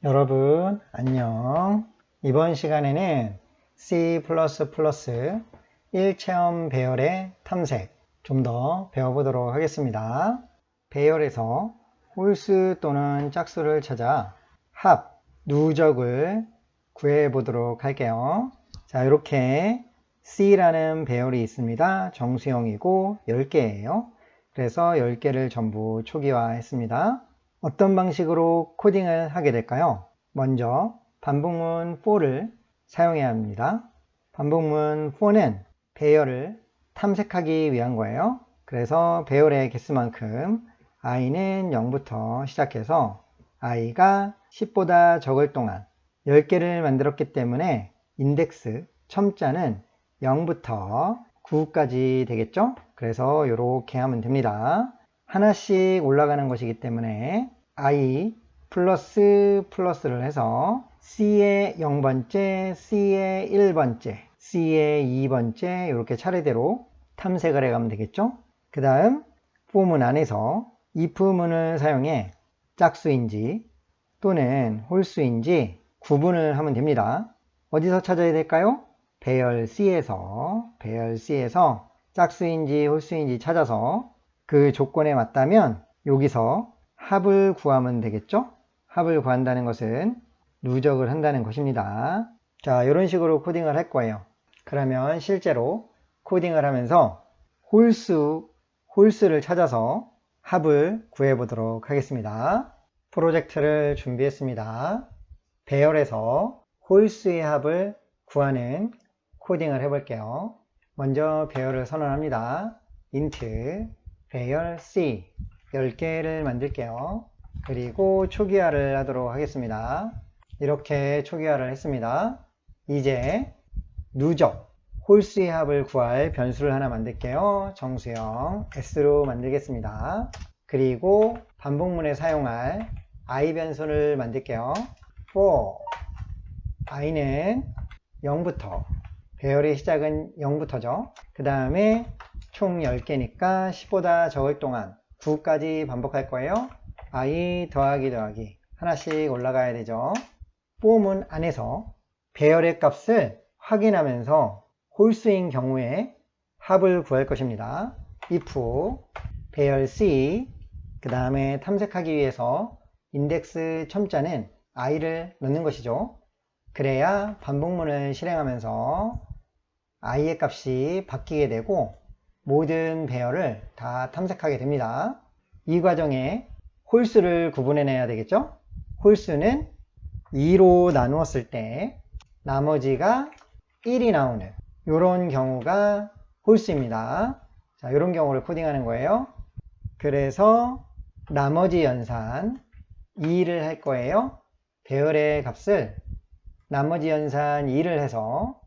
여러분 안녕. 이번 시간에는 C++ 일체험 배열의 탐색 좀 더 배워보도록 하겠습니다. 배열에서 홀수 또는 짝수를 찾아 합, 누적을 구해보도록 할게요. 자, 이렇게 C라는 배열이 있습니다. 정수형이고 10개예요. 그래서 10개를 전부 초기화했습니다. 어떤 방식으로 코딩을 하게 될까요? 먼저 반복문 for를 사용해야 합니다. 반복문 for는 배열을 탐색하기 위한 거예요. 그래서 배열의 개수만큼 i는 0부터 시작해서 i가 10보다 적을 동안 10개를 만들었기 때문에 인덱스 첨자는 0부터 9까지 되겠죠? 그래서 이렇게 하면 됩니다. 하나씩 올라가는 것이기 때문에 i 플러스를 해서 c의 0번째, c의 1번째, c의 2번째 이렇게 차례대로 탐색을 해가면 되겠죠. 그 다음 for문 안에서 if문을 사용해 짝수인지 또는 홀수인지 구분을 하면 됩니다. 어디서 찾아야 될까요? 배열 C에서 짝수인지 홀수인지 찾아서 그 조건에 맞다면 여기서 합을 구하면 되겠죠? 합을 구한다는 것은 누적을 한다는 것입니다. 자, 이런 식으로 코딩을 할 거예요. 그러면 실제로 코딩을 하면서 홀수를 찾아서 합을 구해 보도록 하겠습니다. 프로젝트를 준비했습니다. 배열에서 홀수의 합을 구하는 코딩을 해볼게요. 먼저 배열을 선언합니다. int 배열 C 10개를 만들게요. 그리고 초기화를 하도록 하겠습니다. 이렇게 초기화를 했습니다. 이제 누적, 홀수의 합을 구할 변수를 하나 만들게요. 정수형 S로 만들겠습니다. 그리고 반복문에 사용할 i 변수를 만들게요. for i는 0부터 배열의 시작은 0부터죠. 그 다음에 총 10개니까 10보다 적을 동안 9까지 반복할 거예요. i 더하기 하나씩 올라가야 되죠. for문 안에서 배열의 값을 확인하면서 홀수인 경우에 합을 구할 것입니다. if 배열 c 그 다음에 탐색하기 위해서 인덱스 첨자는 i를 넣는 것이죠. 그래야 반복문을 실행하면서 i의 값이 바뀌게 되고 모든 배열을 다 탐색하게 됩니다. 이 과정에 홀수를 구분해내야 되겠죠? 홀수는 2로 나누었을 때 나머지가 1이 나오는 이런 경우가 홀수입니다. 자, 이런 경우를 코딩하는 거예요. 그래서 나머지 연산 2를 할 거예요. 배열의 값을 나머지 연산 2를 해서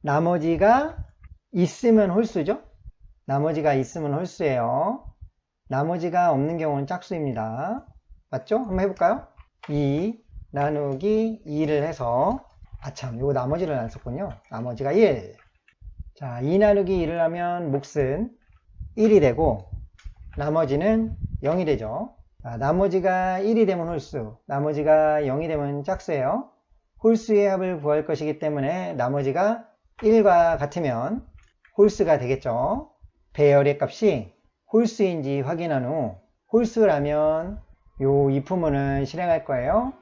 나머지가 있으면 홀수죠? 나머지가 있으면 홀수예요. 나머지가 없는 경우는 짝수입니다. 맞죠? 한번 해볼까요? 2 나누기 2를 해서 아참, 이거 나머지를 안 썼군요. 나머지가 1. 자, 2 나누기 2를 하면 몫은 1이 되고 나머지는 0이 되죠. 자, 나머지가 1이 되면 홀수, 나머지가 0이 되면 짝수예요. 홀수의 합을 구할 것이기 때문에 나머지가 1과 같으면 홀수가 되겠죠. 배열의 값이 홀수인지 확인한 후 홀수라면 요 if문을 실행할 거예요.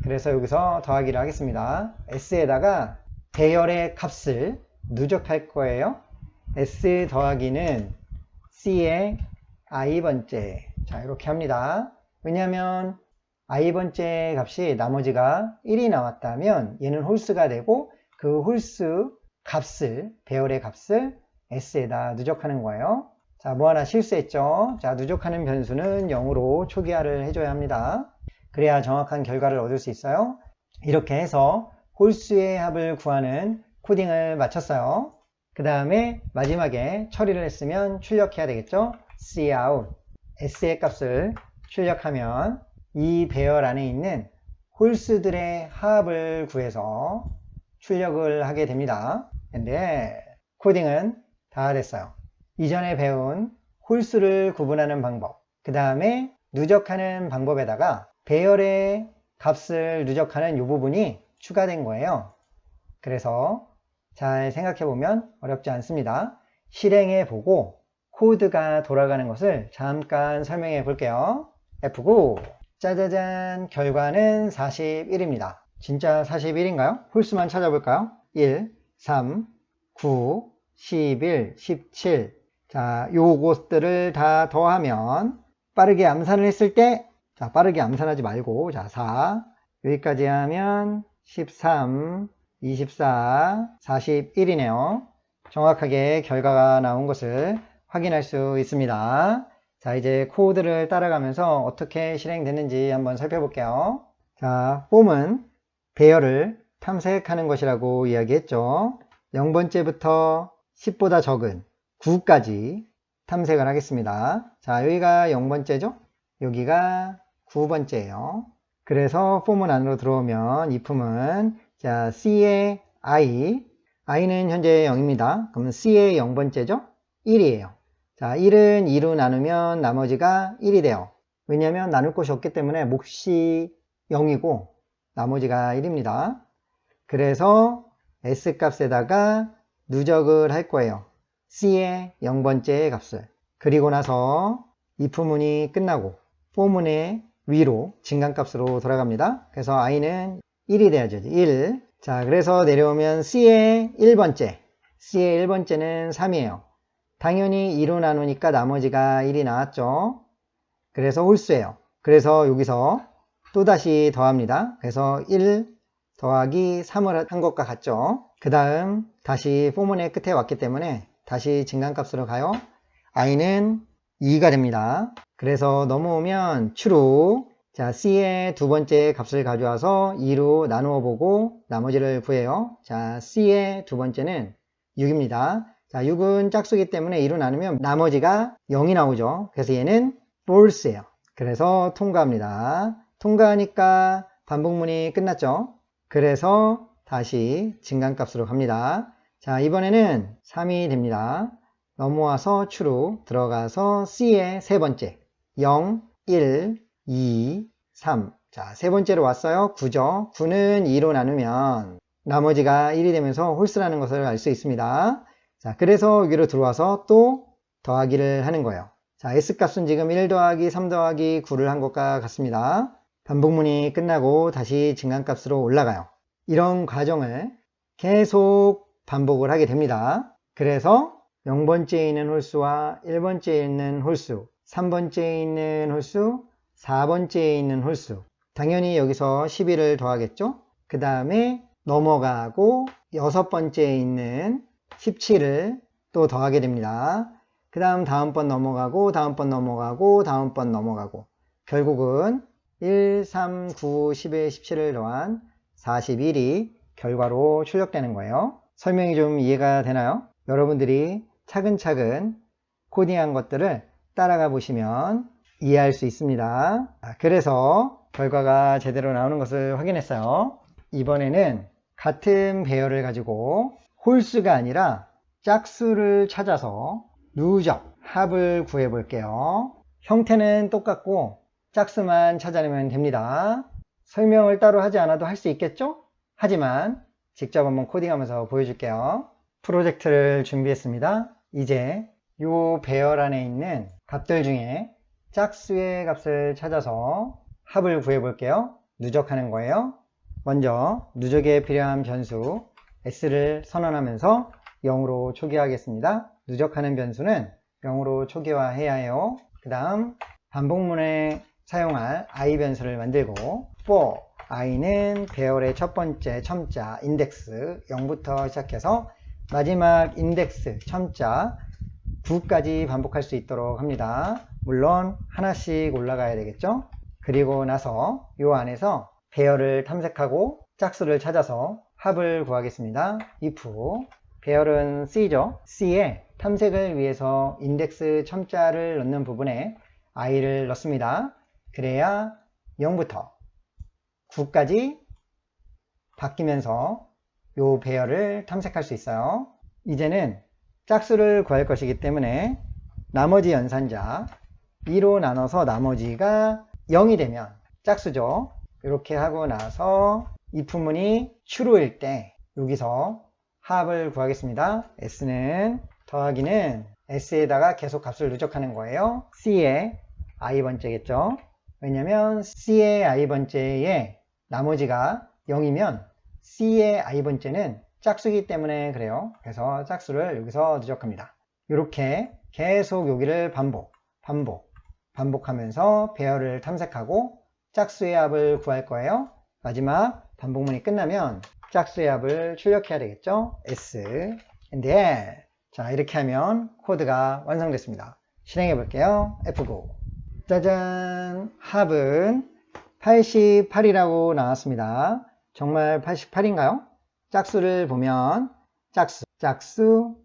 그래서 여기서 더하기를 하겠습니다. s에다가 배열의 값을 누적할 거예요. s 더하기는 c의 i번째. 자, 이렇게 합니다. 왜냐하면 i번째 값이 나머지가 1이 나왔다면 얘는 홀수가 되고 그 홀수 값을, 배열의 값을 s에다 누적하는 거예요. 자, 뭐 하나 실수했죠? 자, 누적하는 변수는 0으로 초기화를 해줘야 합니다. 그래야 정확한 결과를 얻을 수 있어요. 이렇게 해서 홀수의 합을 구하는 코딩을 마쳤어요. 그 다음에 마지막에 처리를 했으면 출력해야 되겠죠? cout s의 값을 출력하면 이 배열 안에 있는 홀수들의 합을 구해서 출력을 하게 됩니다. 근데 코딩은 다 됐어요. 이전에 배운 홀수를 구분하는 방법, 그 다음에 누적하는 방법에다가 배열의 값을 누적하는 이 부분이 추가된 거예요. 그래서 잘 생각해보면 어렵지 않습니다. 실행해 보고 코드가 돌아가는 것을 잠깐 설명해 볼게요. F9. 짜자잔, 결과는 41입니다. 진짜 41인가요? 홀수만 찾아볼까요? 1, 3, 9, 11, 17. 자, 요것들을 다 더하면 빠르게 암산을 했을 때, 자, 빠르게 암산하지 말고, 자, 4, 여기까지 하면 13, 24, 41이네요. 정확하게 결과가 나온 것을 확인할 수 있습니다. 자, 이제 코드를 따라가면서 어떻게 실행됐는지 한번 살펴볼게요. 자, 폼은 배열을 탐색하는 것이라고 이야기했죠. 0번째부터 10보다 적은 9까지 탐색을 하겠습니다. 자, 여기가 0번째죠? 여기가 9번째예요. 그래서 폼은 안으로 들어오면 이 품은 자, C의 i는 현재 0입니다. 그러면 C의 0번째죠? 1이에요. 자, 1은 2로 나누면 나머지가 1이 돼요. 왜냐하면 나눌 곳이 없기 때문에 몫이 0이고 나머지가 1입니다. 그래서 S값에다가 누적을 할 거예요. C의 0번째 값을. 그리고 나서 if문이 끝나고 for문의 위로 증가값으로 돌아갑니다. 그래서 i는 1이 돼야죠. 1. 자, 그래서 내려오면 C의 1번째. C의 1번째는 3이에요. 당연히 2로 나누니까 나머지가 1이 나왔죠. 그래서 홀수예요. 그래서 여기서 또다시 더합니다. 그래서 1 더하기 3을 한 것과 같죠. 그 다음 다시 포문의 끝에 왔기 때문에 다시 증가값으로 가요. i는 2가 됩니다. 그래서 넘어오면 true. 자, C의 두 번째 값을 가져와서 2로 나누어 보고 나머지를 구해요. 자, C의 두 번째는 6입니다. 자, 6은 짝수기 때문에 2로 나누면 나머지가 0이 나오죠. 그래서 얘는 false예요. 그래서 통과합니다. 통과하니까 반복문이 끝났죠. 그래서 다시 증가값으로 갑니다. 자, 이번에는 3이 됩니다. 넘어와서 true 들어가서 C의 세 번째 0, 1, 2, 3. 자, 세 번째로 왔어요. 9죠. 9는 2로 나누면 나머지가 1이 되면서 홀수라는 것을 알 수 있습니다. 자, 그래서 여기로 들어와서 또 더하기를 하는 거예요. 자, S값은 지금 1 더하기 3 더하기 9를 한 것과 같습니다. 반복문이 끝나고 다시 증가값으로 올라가요. 이런 과정을 계속 반복을 하게 됩니다. 그래서 0번째에 있는 홀수와 1번째에 있는 홀수, 3번째에 있는 홀수, 4번째에 있는 홀수. 당연히 여기서 11을 더하겠죠? 그 다음에 넘어가고 6번째에 있는 17을 또 더하게 됩니다. 그 다음 다음번 넘어가고 다음번 넘어가고 다음번 넘어가고 결국은 1, 3, 9, 11, 17을 더한 41이 결과로 출력되는 거예요. 설명이 좀 이해가 되나요? 여러분들이 차근차근 코딩한 것들을 따라가 보시면 이해할 수 있습니다. 그래서 결과가 제대로 나오는 것을 확인했어요. 이번에는 같은 배열을 가지고 홀수가 아니라 짝수를 찾아서 누적, 합을 구해 볼게요. 형태는 똑같고 짝수만 찾아내면 됩니다. 설명을 따로 하지 않아도 할 수 있겠죠? 하지만 직접 한번 코딩하면서 보여줄게요. 프로젝트를 준비했습니다. 이제 이 배열 안에 있는 값들 중에 짝수의 값을 찾아서 합을 구해 볼게요. 누적하는 거예요. 먼저 누적에 필요한 변수 s를 선언하면서 0으로 초기화하겠습니다. 누적하는 변수는 0으로 초기화해야 해요. 그 다음 반복문에 사용할 i 변수를 만들고 for i는 배열의 첫 번째 첨자 인덱스 0부터 시작해서 마지막 인덱스 첨자 9까지 반복할 수 있도록 합니다. 물론 하나씩 올라가야 되겠죠. 그리고 나서 이 안에서 배열을 탐색하고 짝수를 찾아서 합을 구하겠습니다. if 배열은 C죠. C에 탐색을 위해서 인덱스 첨자를 넣는 부분에 i를 넣습니다. 그래야 0부터 9까지 바뀌면서 이 배열을 탐색할 수 있어요. 이제는 짝수를 구할 것이기 때문에 나머지 연산자 2로 나눠서 나머지가 0이 되면 짝수죠. 이렇게 하고 나서 if문이 true일 때 여기서 합을 구하겠습니다. s는 더하기는 s에다가 계속 값을 누적하는 거예요. c의 i번째겠죠. 왜냐면 c의 i번째에 나머지가 0이면 c의 i번째는 짝수이기 때문에 그래요. 그래서 짝수를 여기서 누적합니다. 이렇게 계속 여기를 반복하면서 배열을 탐색하고 짝수의 합을 구할 거예요. 마지막 반복문이 끝나면 짝수의 합을 출력해야 되겠죠. S and L. 자, 이렇게 하면 코드가 완성됐습니다. 실행해 볼게요. F9. 짜잔! 합은 88이라고 나왔습니다. 정말 88인가요? 짝수를 보면 짝수예요.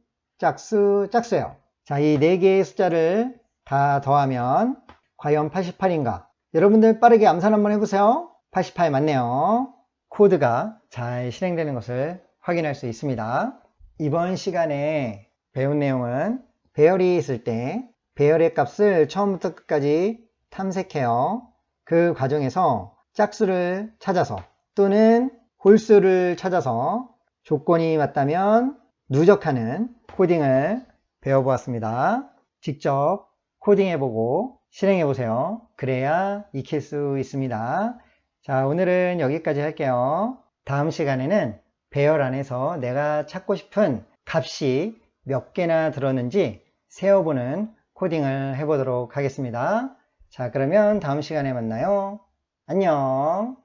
자, 이 4개의 숫자를 다 더하면 과연 88인가? 여러분들 빠르게 암산 한번 해보세요. 88 맞네요. 코드가 잘 실행되는 것을 확인할 수 있습니다. 이번 시간에 배운 내용은 배열이 있을 때 배열의 값을 처음부터 끝까지 탐색해요. 그 과정에서 짝수를 찾아서 또는 홀수를 찾아서 조건이 맞다면 누적하는 코딩을 배워보았습니다. 직접 코딩해보고 실행해보세요. 그래야 익힐 수 있습니다. 자, 오늘은 여기까지 할게요. 다음 시간에는 배열 안에서 내가 찾고 싶은 값이 몇 개나 들었는지 세어보는 코딩을 해보도록 하겠습니다. 자, 그러면 다음 시간에 만나요. 안녕.